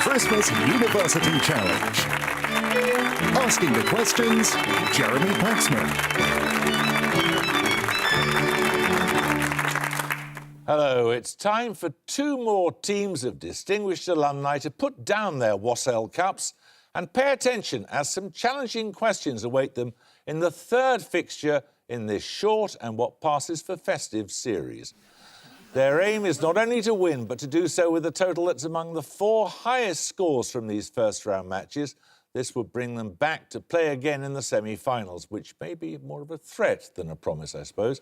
Christmas University Challenge. Asking the questions, Jeremy Paxman. Hello, it's time for two more teams of distinguished alumni to put down their UCL cups and pay attention as some challenging questions await them in the third fixture in this short and what passes for festive series. Their aim is not only to win, but to do so with a total that's among the four highest scores from these first-round matches. This would bring them back to play again in the semi-finals, which may be more of a threat than a promise, I suppose.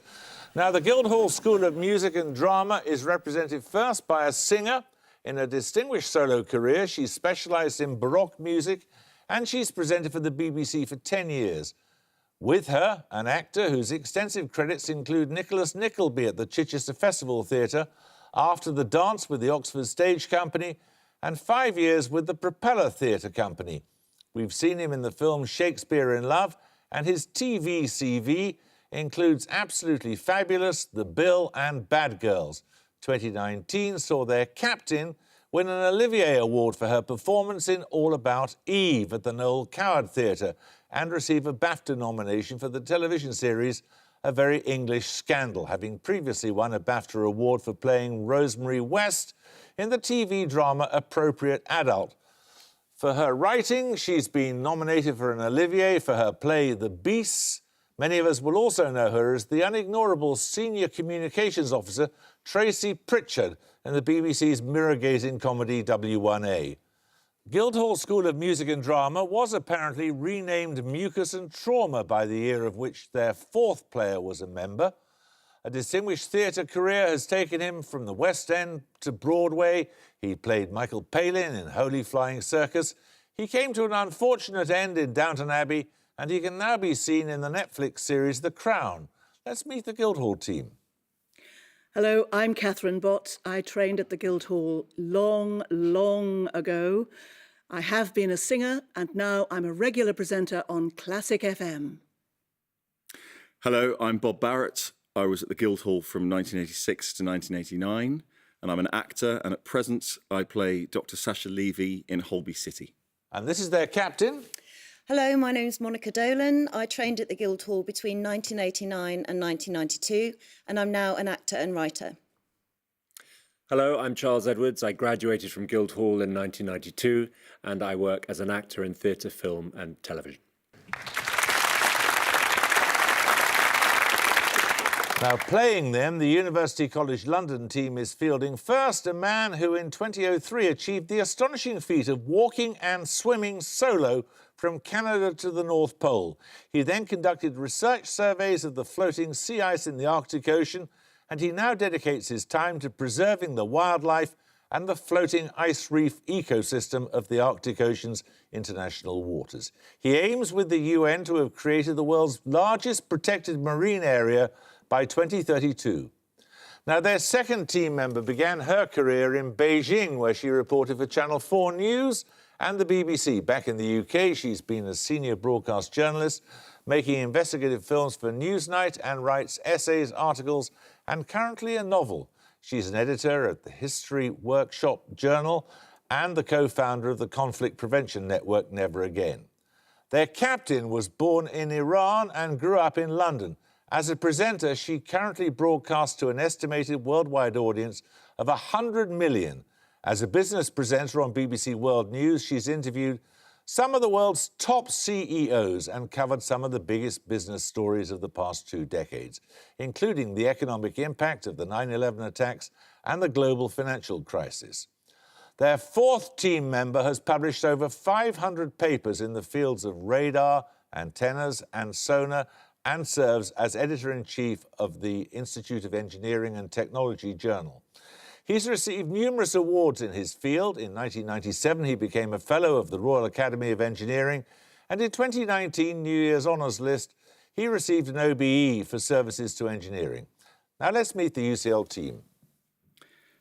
Now, the Guildhall School of Music and Drama is represented first by a singer. In a distinguished solo career, she's specialised in Baroque music, and she's presented for the BBC for 10 years. With her, an actor whose extensive credits include Nicholas Nickleby at the Chichester Festival Theatre, After the Dance with the Oxford Stage Company, and 5 years with the Propeller Theatre Company. We've seen him in the film Shakespeare in Love, and his TV CV includes Absolutely Fabulous, The Bill and Bad Girls. 2019 saw their captain win an Olivier Award for her performance in All About Eve at the Noel Coward Theatre and receive a BAFTA nomination for the television series A Very English Scandal, having previously won a BAFTA award for playing Rosemary West in the TV drama Appropriate Adult. For her writing, she's been nominated for an Olivier for her play The Beasts. Many of us will also know her as the unignorable Senior Communications Officer Tracy Pritchard in the BBC's mirror-gazing comedy W1A. Guildhall School of Music and Drama was apparently renamed Mucus and Trauma by the year of which their fourth player was a member. A distinguished theatre career has taken him from the West End to Broadway. He played Michael Palin in Holy Flying Circus. He came to an unfortunate end in Downton Abbey, and he can now be seen in the Netflix series The Crown. Let's meet the Guildhall team. Hello, I'm Catherine Bott. I trained at the Guildhall long ago. I have been a singer, and now I'm a regular presenter on Classic FM. Hello, I'm Bob Barrett. I was at the Guildhall from 1986 to 1989, and I'm an actor, and at present I play Dr. Sasha Levy in Holby City. And this is their captain. Hello, my name's Monica Dolan. I trained at the Guildhall between 1989 and 1992, and I'm now an actor and writer. Hello, I'm Charles Edwards. I graduated from Guildhall in 1992, and I work as an actor in theatre, film and television. Now, playing them, the University College London team is fielding first a man who in 2003 achieved the astonishing feat of walking and swimming solo from Canada to the North Pole. He then conducted research surveys of the floating sea ice in the Arctic Ocean, and he now dedicates his time to preserving the wildlife and the floating ice reef ecosystem of the Arctic Ocean's international waters. He aims with the UN to have created the world's largest protected marine area by 2032. Now, their second team member began her career in Beijing, where she reported for Channel 4 News and the BBC. Back in the UK, she's been a senior broadcast journalist, making investigative films for Newsnight and writes essays, articles, and currently a novel. She's an editor at the History Workshop Journal and the co-founder of the conflict prevention network Never Again. Their captain was born in Iran and grew up in London. As a presenter, she currently broadcasts to an estimated worldwide audience of 100 million. As a business presenter on BBC World News, she's interviewed some of the world's top CEOs and covered some of the biggest business stories of the past 2 decades, including the economic impact of the 9/11 attacks and the global financial crisis. Their fourth team member has published over 500 papers in the fields of radar, antennas and sonar, and serves as editor-in-chief of the Institute of Engineering and Technology Journal. He's received numerous awards in his field. In 1997, he became a Fellow of the Royal Academy of Engineering, and in 2019, New Year's Honours List, he received an OBE for services to engineering. Now let's meet the UCL team.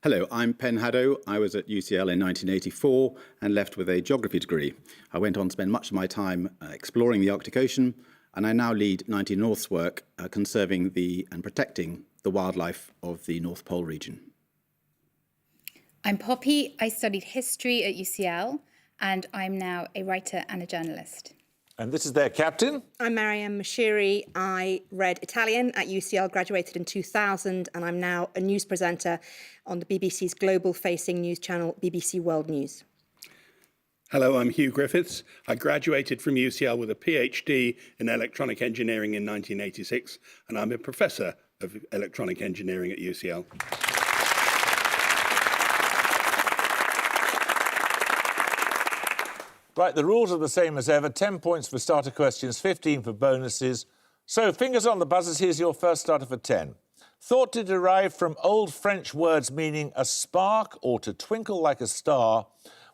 Hello, I'm Pen Haddow. I was at UCL in 1984 and left with a geography degree. I went on to spend much of my time exploring the Arctic Ocean, and I now lead 90 North's work conserving and protecting the wildlife of the North Pole region. I'm Poppy. I studied history at UCL, and I'm now a writer and a journalist. And this is their captain. I'm Mariam Mashiri. I read Italian at UCL, graduated in 2000, and I'm now a news presenter on the BBC's global-facing news channel, BBC World News. Hello, I'm Hugh Griffiths. I graduated from UCL with a PhD in electronic engineering in 1986, and I'm a professor of electronic engineering at UCL. Right, the rules are the same as ever. 10 points for starter questions, 15 for bonuses. So, fingers on the buzzers, here's your first starter for 10. Thought to derive from old French words meaning a spark or to twinkle like a star,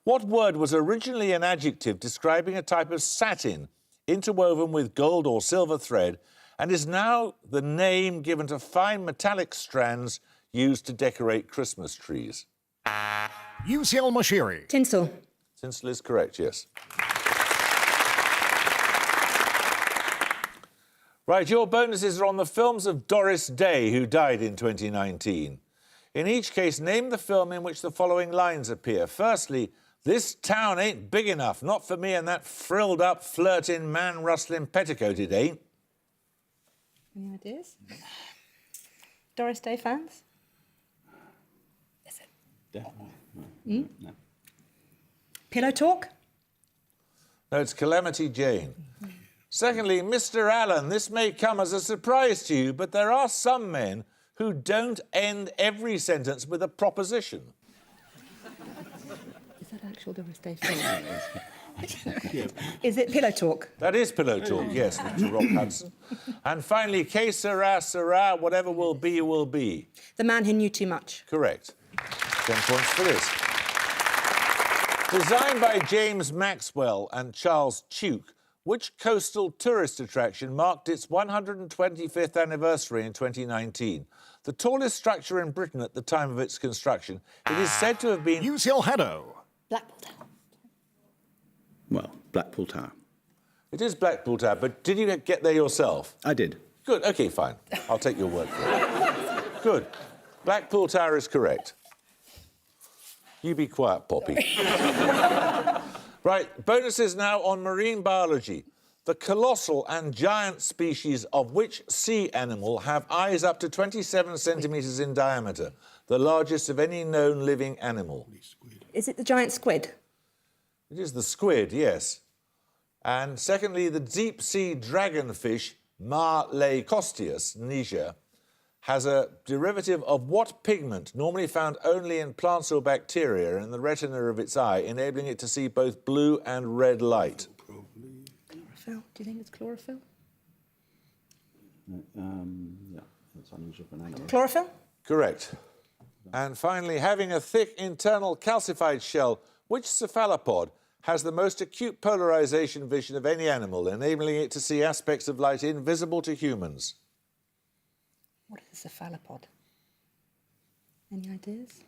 what word was originally an adjective describing a type of satin interwoven with gold or silver thread and is now the name given to fine metallic strands used to decorate Christmas trees? UCL Mashiri. Tinsel. Tinsel is correct, yes. Right, your bonuses are on the films of Doris Day, who died in 2019. In each case, name the film in which the following lines appear. Firstly, this town ain't big enough, not for me and that frilled-up, flirting, man-rustling petticoat it ain't. Any ideas? Doris Day fans? Is it? Definitely. No. Pillow Talk? No, it's Calamity Jane. Secondly, Mr. Allen, this may come as a surprise to you, but there are some men who don't end every sentence with a proposition. Is that actual Doris Day film? Is it Pillow Talk? That is Pillow Talk, yes, Mr. Rock Hudson. And finally, que sera, sera, whatever will be, will be. The Man Who Knew Too Much. Correct. 10 points for this. Designed by James Maxwell and Charles Tuke, which coastal tourist attraction marked its 125th anniversary in 2019? The tallest structure in Britain at the time of its construction, it is said to have been... UCL Haddo. Blackpool Tower. Well, Blackpool Tower. It is Blackpool Tower, but did you get there yourself? I did. Good, OK, fine. I'll take your word for it. Good. Blackpool Tower is correct. You be quiet, Poppy. Right, bonuses now on marine biology. The colossal and giant species of which sea animal have eyes up to 27 centimetres in diameter, the largest of any known living animal? Is it the giant squid? It is the squid, yes. And secondly, the deep-sea dragonfish, Marlecosteus niger, has a derivative of what pigment normally found only in plants or bacteria in the retina of its eye, enabling it to see both blue and red light? Chlorophyll. Do you think it's chlorophyll? Yeah, that's unusual for an animal. Chlorophyll? Correct. And finally, having a thick internal calcified shell, which cephalopod has the most acute polarization vision of any animal, enabling it to see aspects of light invisible to humans? What is a cephalopod? Any ideas?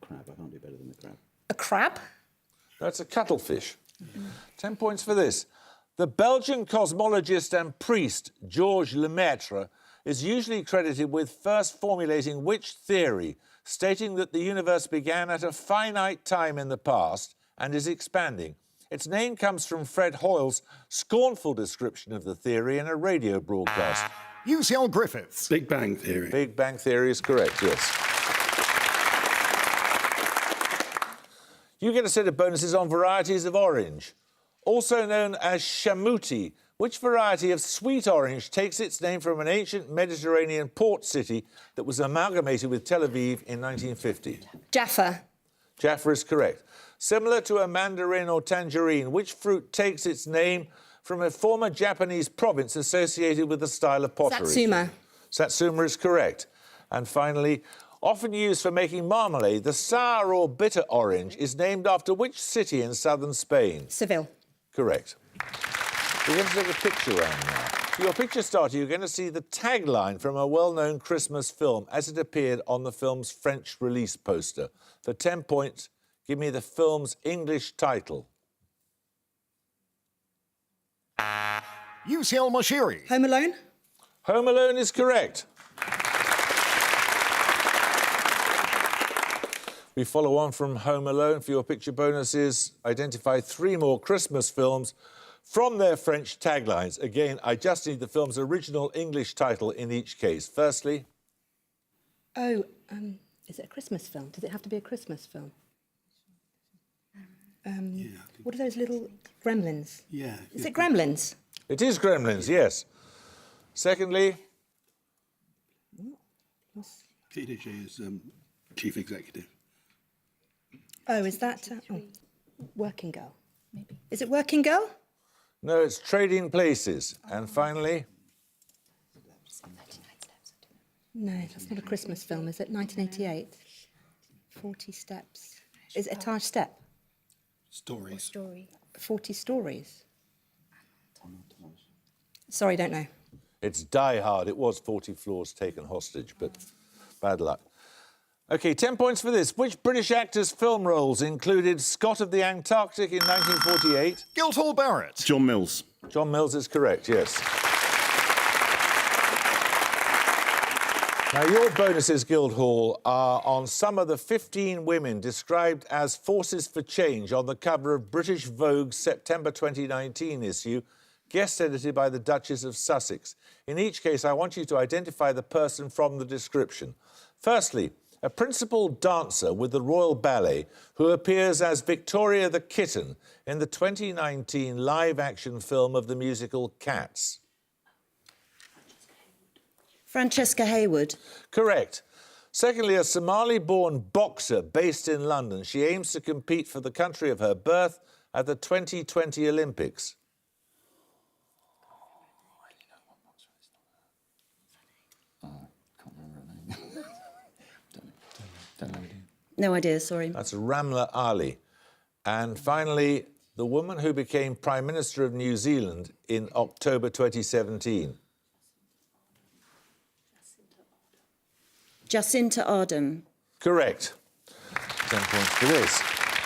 Crab. I can't do better than the crab. A crab? That's a cuttlefish. 10 points for this. The Belgian cosmologist and priest Georges Lemaitre is usually credited with first formulating which theory, stating that the universe began at a finite time in the past and is expanding. Its name comes from Fred Hoyle's scornful description of the theory in a radio broadcast. UCL Griffiths. Big Bang Theory. Big Bang Theory is correct, yes. You get a set of bonuses on varieties of orange. Also known as chamuti, which variety of sweet orange takes its name from an ancient Mediterranean port city that was amalgamated with Tel Aviv in 1950? Jaffa. Jaffa is correct. Similar to a mandarin or tangerine, which fruit takes its name from a former Japanese province associated with the style of pottery? Satsuma. Satsuma is correct. And finally, often used for making marmalade, the sour or bitter orange is named after which city in southern Spain? Seville. Correct. We're going to take a picture round now. For your picture starter, you're going to see the tagline from a well-known Christmas film as it appeared on the film's French release poster. For 10 points, give me the film's English title. UCL Mashiri. Home Alone? Home Alone is correct. We follow on from Home Alone. For your picture bonuses, identify 3 more Christmas films from their French taglines. Again, I just need the film's original English title in each case. Firstly... Oh, is it a Christmas film? Does it have to be a Christmas film? What are those little gremlins? Yeah. Is it Gremlins? It is Gremlins, yes. Secondly... PDG is chief executive. Oh, is that... Working Girl? Maybe. Is it Working Girl? No, it's Trading Places. And finally... No, that's not a Christmas film, is it? 1988. 40 Steps. Is it a Taj Step? Stories. Story. 40 Stories. Sorry, don't know. It's Die Hard. It was 40 Floors Taken Hostage, but bad luck. OK, 10 points for this. Which British actor's film roles included Scott of the Antarctic in 1948? Guildhall Barrett. John Mills. John Mills is correct, yes. Now, your bonuses, Guildhall, are on some of the 15 women described as forces for change on the cover of British Vogue's September 2019 issue, guest edited by the Duchess of Sussex. In each case, I want you to identify the person from the description. Firstly, a principal dancer with the Royal Ballet who appears as Victoria the Kitten in the 2019 live-action film of the musical Cats. Francesca Hayward. Correct. Secondly, a Somali-born boxer based in London. She aims to compete for the country of her birth at the 2020 Olympics. No idea, sorry. That's Ramla Ali. And finally, the woman who became Prime Minister of New Zealand in October 2017. Jacinta Ardern. Correct. 10 points for this.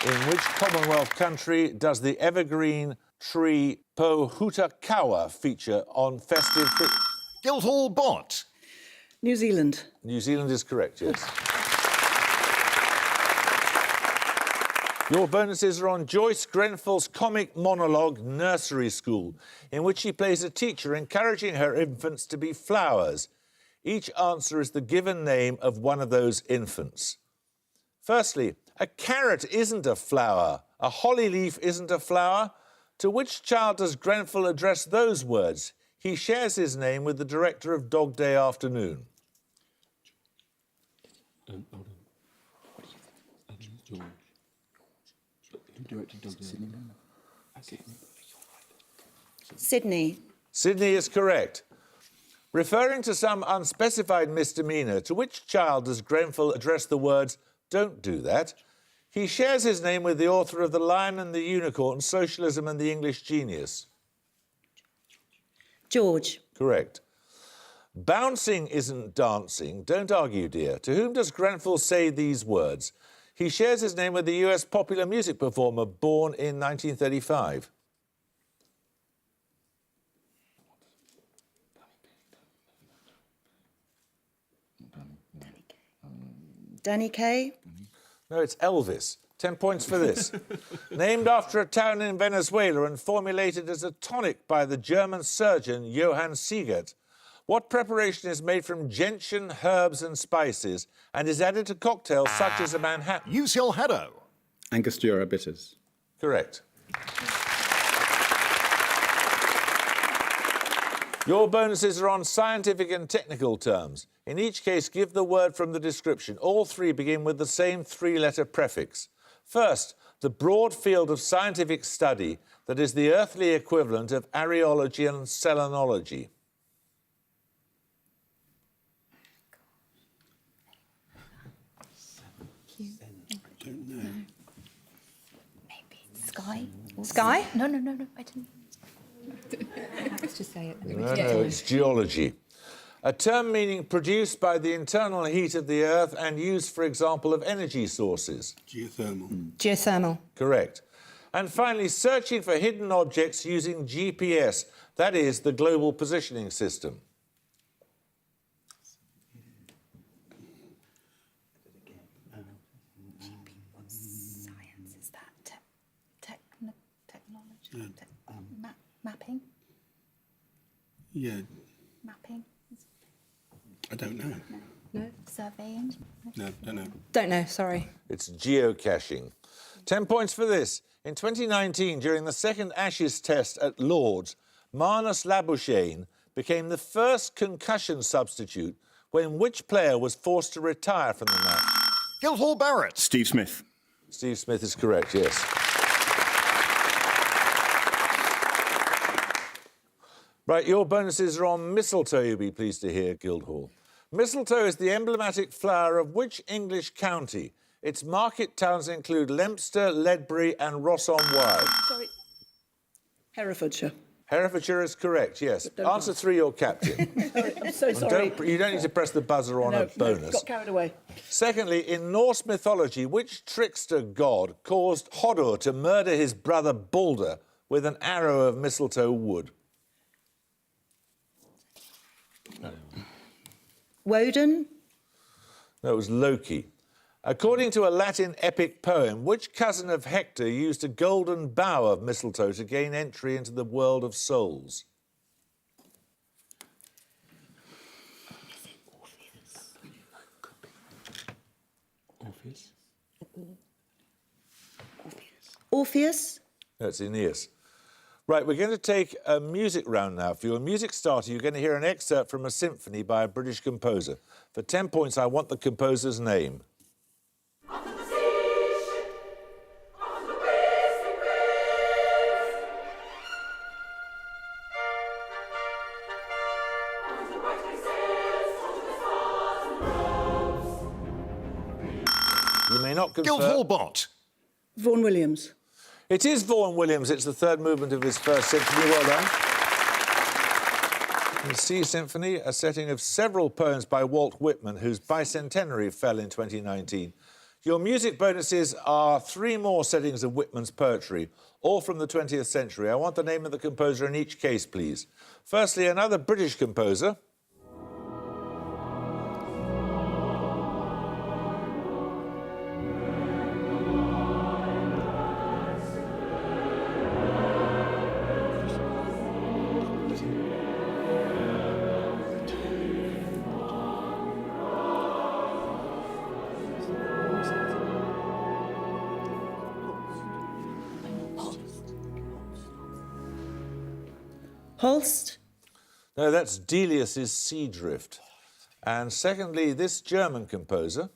In which Commonwealth country does the evergreen tree Pohutakawa feature on festive... Guildhall Bot. New Zealand. New Zealand is correct, yes. Your bonuses are on Joyce Grenfell's comic monologue Nursery School, in which she plays a teacher encouraging her infants to be flowers. Each answer is the given name of one of those infants. Firstly, a carrot isn't a flower. A holly leaf isn't a flower. To which child does Grenfell address those words? He shares his name with the director of Dog Day Afternoon. Sydney. Sydney is correct. Referring to some unspecified misdemeanour, to which child does Grenfell address the words, "Don't do that"? He shares his name with the author of The Lion and the Unicorn, Socialism and the English Genius. George. Correct. Bouncing isn't dancing. Don't argue, dear. To whom does Grenfell say these words? He shares his name with the US popular music performer born in 1935. Danny Kaye. No, it's Elvis. 10 points for this. Named after a town in Venezuela and formulated as a tonic by the German surgeon Johann Siegert. What preparation is made from gentian, herbs and spices and is added to cocktails such as a Manhattan? UCL Haddo. Angostura bitters. Correct. Your bonuses are on scientific and technical terms. In each case, give the word from the description. All 3 begin with the same 3-letter prefix. First, the broad field of scientific study that is the earthly equivalent of areology and selenology. Don't know. Maybe Sky. Sky? No, I didn't. Let's just say it. No, it's geology. A term meaning produced by the internal heat of the Earth and used, for example, of energy sources. Geothermal. Geothermal. Correct. And finally, searching for hidden objects using GPS, that is, the Global Positioning System. Mapping? Yeah, Mapping? I don't know. No. Surveying? No, don't know. Don't know, sorry. It's geocaching. 10 points for this. In 2019, during the second Ashes test at Lord's, Marnus Labuschagne became the first concussion substitute when which player was forced to retire from the match? Guildhall Barrett. Steve Smith. Steve Smith is correct, yes. Right, your bonuses are on mistletoe, you'll be pleased to hear, Guildhall. Mistletoe is the emblematic flower of which English county? Its market towns include Leominster, Ledbury and Ross-on-Wye. Sorry. Herefordshire. Herefordshire is correct, yes. Answer 3, your captain. I'm so sorry. You don't need to press the buzzer on a bonus. No, got carried away. Secondly, in Norse mythology, which trickster god caused Hodor to murder his brother Balder with an arrow of mistletoe wood? Woden, No, it was Loki. According to a Latin epic poem, which cousin of Hector used a golden bough of mistletoe to gain entry into the world of souls? Orpheus, No, it's Aeneas. Right, we're going to take a music round now. For your music starter, you're going to hear an excerpt from a symphony by a British composer. For 10 points, I want the composer's name. You may not confirm. Guildhall Bot. Vaughan Williams. It is Vaughan Williams. It's the third movement of his first symphony. Well done. The C Symphony, a setting of several poems by Walt Whitman, whose bicentenary fell in 2019. Your music bonuses are 3 more settings of Whitman's poetry, all from the 20th century. I want the name of the composer in each case, please. Firstly, another British composer. Holst, No, that's Delius's Sea Drift. And secondly, this German composer.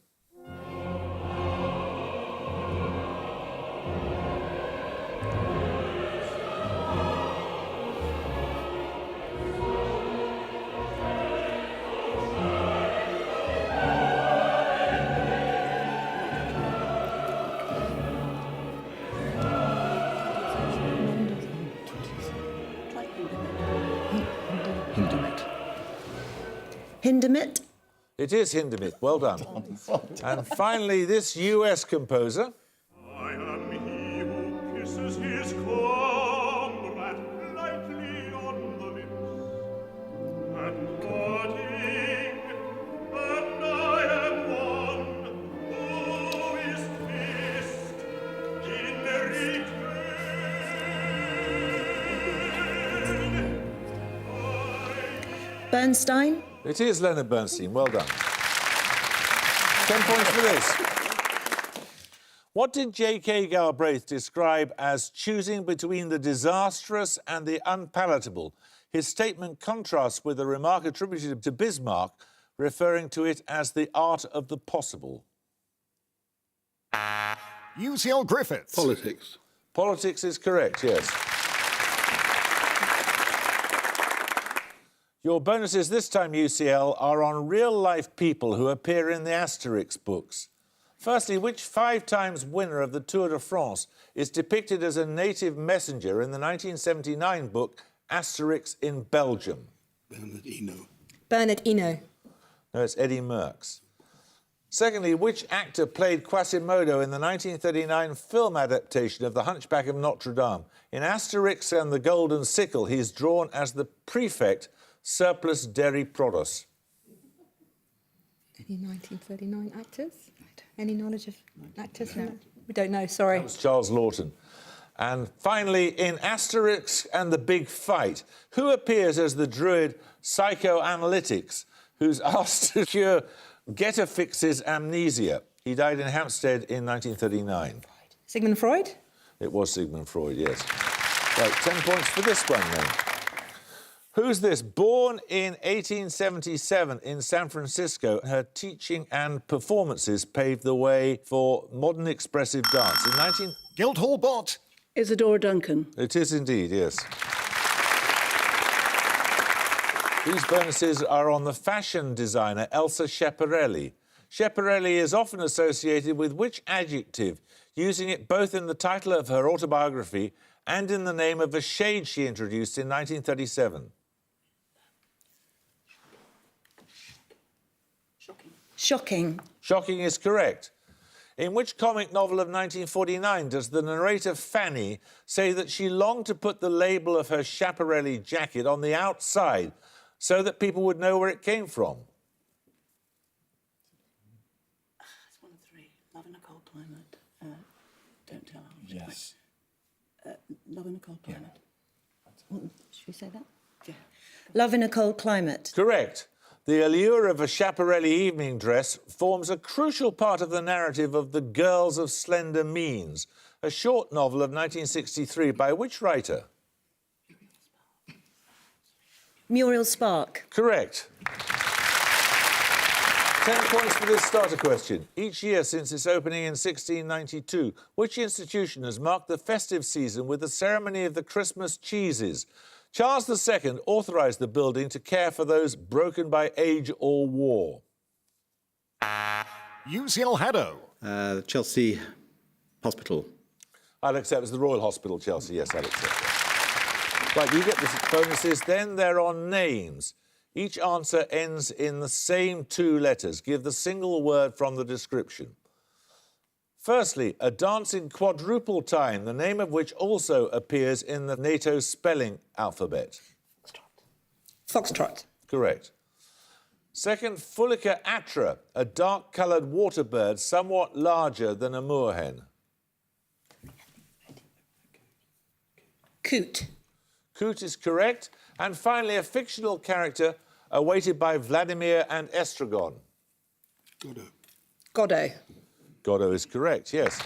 Hindemith, It is Hindemith. Well done. And finally, this US composer. I am he who kisses his comrade lightly on the lips, and parting, and I am one who is kissed in return. Bernstein, It is Leonard Bernstein. Well done. 10 points for this. What did J.K. Galbraith describe as choosing between the disastrous and the unpalatable? His statement contrasts with a remark attributed to Bismarck, referring to it as the art of the possible. UCL Griffiths. Politics. Politics is correct, yes. Your bonuses this time, UCL, are on real-life people who appear in the Asterix books. Firstly, which 5 times winner of the Tour de France is depicted as a native messenger in the 1979 book Asterix in Belgium? Bernard Hinault. No, it's Eddie Merckx. Secondly, which actor played Quasimodo in the 1939 film adaptation of The Hunchback of Notre Dame? In Asterix and the Golden Sickle, he's drawn as the prefect Surplus Deri Prodos. Any 1939 actors? Any knowledge of actors from that? We don't know, sorry. That was Charles Lawton. And finally, in Asterix and the Big Fight, who appears as the druid Psychoanalytics, who's asked to cure Getafix's amnesia? He died in Hampstead in 1939. Sigmund Freud? It was Sigmund Freud, yes. Right, 10 points for this one, then. Who's this? Born in 1877 in San Francisco, her teaching and performances paved the way for modern expressive dance. In Guildhall bot. Isadora Duncan. It is indeed, yes. These bonuses are on the fashion designer Elsa Schiaparelli. Schiaparelli is often associated with which adjective, using it both in the title of her autobiography and in the name of a shade she introduced in 1937? Shocking. Shocking is correct. In which comic novel of 1949 does the narrator Fanny say that she longed to put the label of her Schiaparelli jacket on the outside so that people would know where it came from? It's one of three. Love in a cold climate. Don't tell. Yes. Love in a cold climate. Should we say that? Yeah. Love in a cold climate. Correct. The allure of a Schiaparelli evening dress forms a crucial part of the narrative of The Girls of Slender Means, a short novel of 1963 by which writer? Muriel Spark. Correct. 10 points for this starter question. Each year since its opening in 1692, which institution has marked the festive season with the ceremony of the Christmas cheeses? Charles II authorised the building to care for those broken by age or war. UCL Haddo. Chelsea Hospital. I'll accept it's the Royal Hospital, Chelsea. Yes, I'll accept that. Right, you get the bonuses. Then there are names. Each answer ends in the same two letters. Give the single word from the description. Firstly, a dance in quadruple time, the name of which also appears in the NATO spelling alphabet. Foxtrot. Correct. Second, Fulica atra, a dark-coloured water bird somewhat larger than a moorhen. Coot. Coot is correct. And finally, a fictional character awaited by Vladimir and Estragon. Godot. Godot is correct, yes.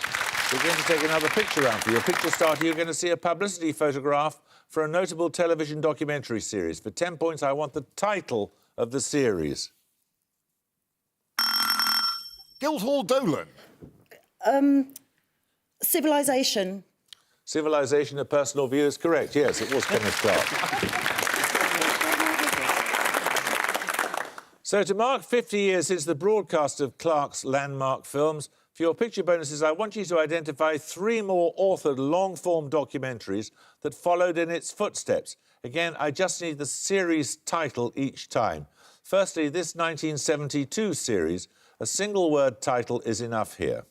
We're going to take another picture round. For your picture starter, you're going to see a publicity photograph for a notable television documentary series. For 10 points, I want the title of the series. Guildhall Dolan. Civilization. Civilization, a personal view, is correct. Yes, it was Kenneth Clark. So, to mark 50 years since the broadcast of Clark's landmark films, for your picture bonuses, I want you to identify 3 more authored long-form documentaries that followed in its footsteps. Again, I just need the series title each time. Firstly, this 1972 series, a single-word title is enough here.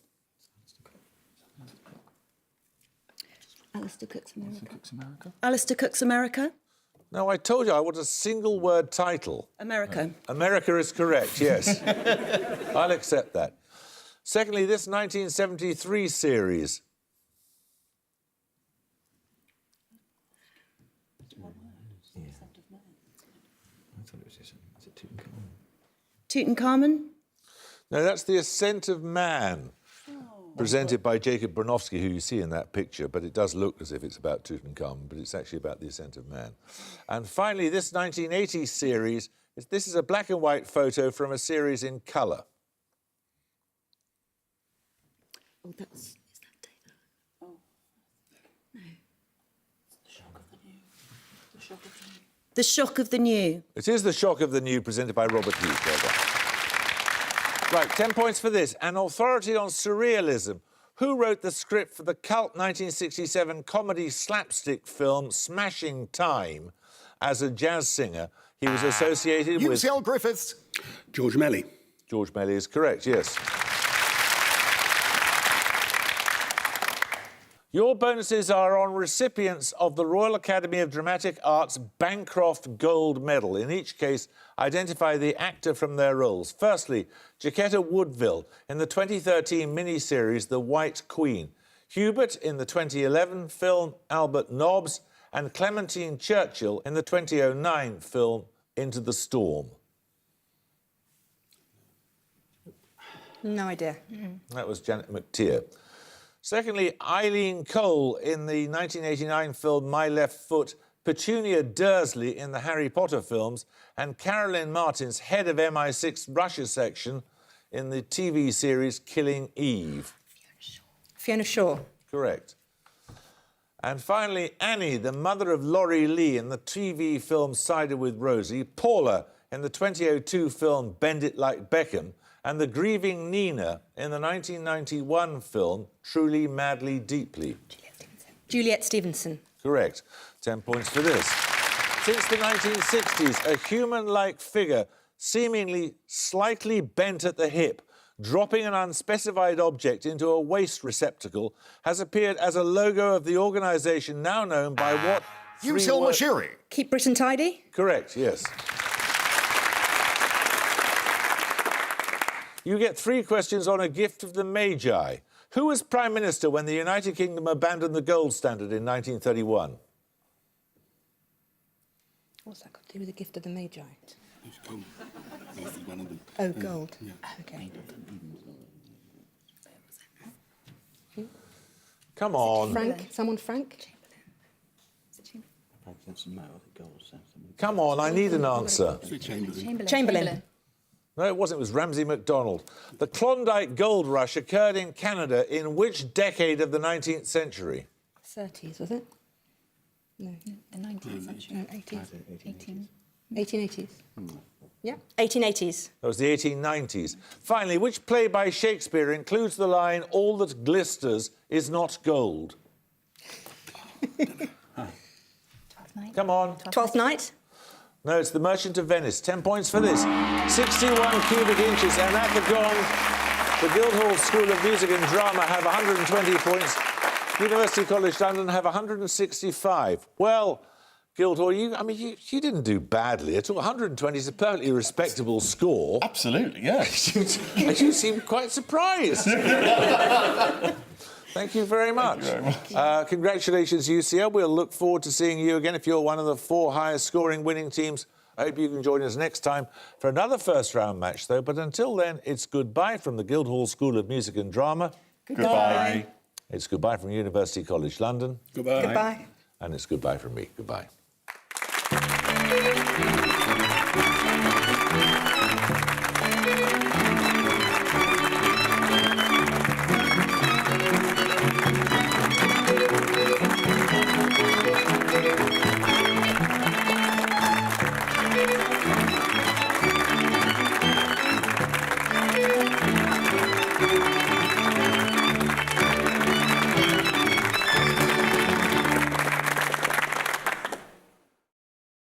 Alistair Cook's America. Alistair Cook's America. No, I told you I want a single-word title. America. America is correct, yes. I'll accept that. Secondly, this 1973 series. Tutankhamun. No, that's The Ascent of Man, presented by Jacob Bronowski, who you see in that picture, but it does look as if it's about Tutankhamun, but it's actually about The Ascent of Man. And finally, this 1980 series, this is a black and white photo from a series in colour. Oh, is that David? Oh. No. The shock of the new. The shock of the new. The shock of the new. It is The Shock of the New, presented by Robert Hughes. Well done. Right, 10 points for this. An authority on surrealism. Who wrote the script for the cult 1967 comedy slapstick film Smashing Time? As a jazz singer, he was associated with... UCL Griffiths. George Melly. George Melly is correct, yes. Your bonuses are on recipients of the Royal Academy of Dramatic Art's Bancroft Gold Medal. In each case, identify the actor from their roles. Firstly, Jaquetta Woodville in the 2013 miniseries The White Queen. Hubert in the 2011 film Albert Nobbs, and Clementine Churchill in the 2009 film Into the Storm? No idea. That was Janet McTeer. Secondly, Eileen Cole in the 1989 film My Left Foot, Petunia Dursley in the Harry Potter films, and Carolyn Martins, head of MI6 Russia section in the TV series Killing Eve. Fiona Shaw. Correct. And finally, Annie, the mother of Laurie Lee in the TV film Cider with Rosie, Paula in the 2002 film Bend It Like Beckham, and the grieving Nina in the 1991 film Truly, Madly, Deeply. Juliet Stevenson. Correct. 10 points for this. Since the 1960s, a human-like figure, seemingly slightly bent at the hip, dropping an unspecified object into a waste receptacle, has appeared as a logo of the organisation now known by what? UCL Mashiri. Keep Britain Tidy. Correct, yes. You get 3 questions on a gift of the Magi. Who was Prime Minister when the United Kingdom abandoned the gold standard in 1931? What's that got to do with the gift of the Magi? Oh, gold. Yeah. Okay. Come on. Frank? Someone Frank? Come on, I need an answer. Chamberlain. No, it wasn't. It was Ramsay MacDonald. The Klondike Gold Rush occurred in Canada in which decade of the 19th century? 30s, was it? No. The 19th century. No, 18. 1880s. Yeah. 1880s. That was the 1890s. Finally, which play by Shakespeare includes the line, "All that glisters is not gold"? Come on. Twelfth Night. No, it's The Merchant of Venice. 10 points for this. 61 cubic inches, and at the gong, the Guildhall School of Music and Drama have 120 points. University College London have 165. Well, Guildhall, you didn't do badly at all. 120 is a perfectly respectable score. Absolutely, yeah. You seem quite surprised. Thank you very much. Congratulations, UCL. We'll look forward to seeing you again if you're one of the 4 highest scoring winning teams. I hope you can join us next time for another first-round match, though. But until then, it's goodbye from the Guildhall School of Music and Drama. Goodbye. It's goodbye from University College London. Goodbye. Goodbye. And it's goodbye from me. Goodbye.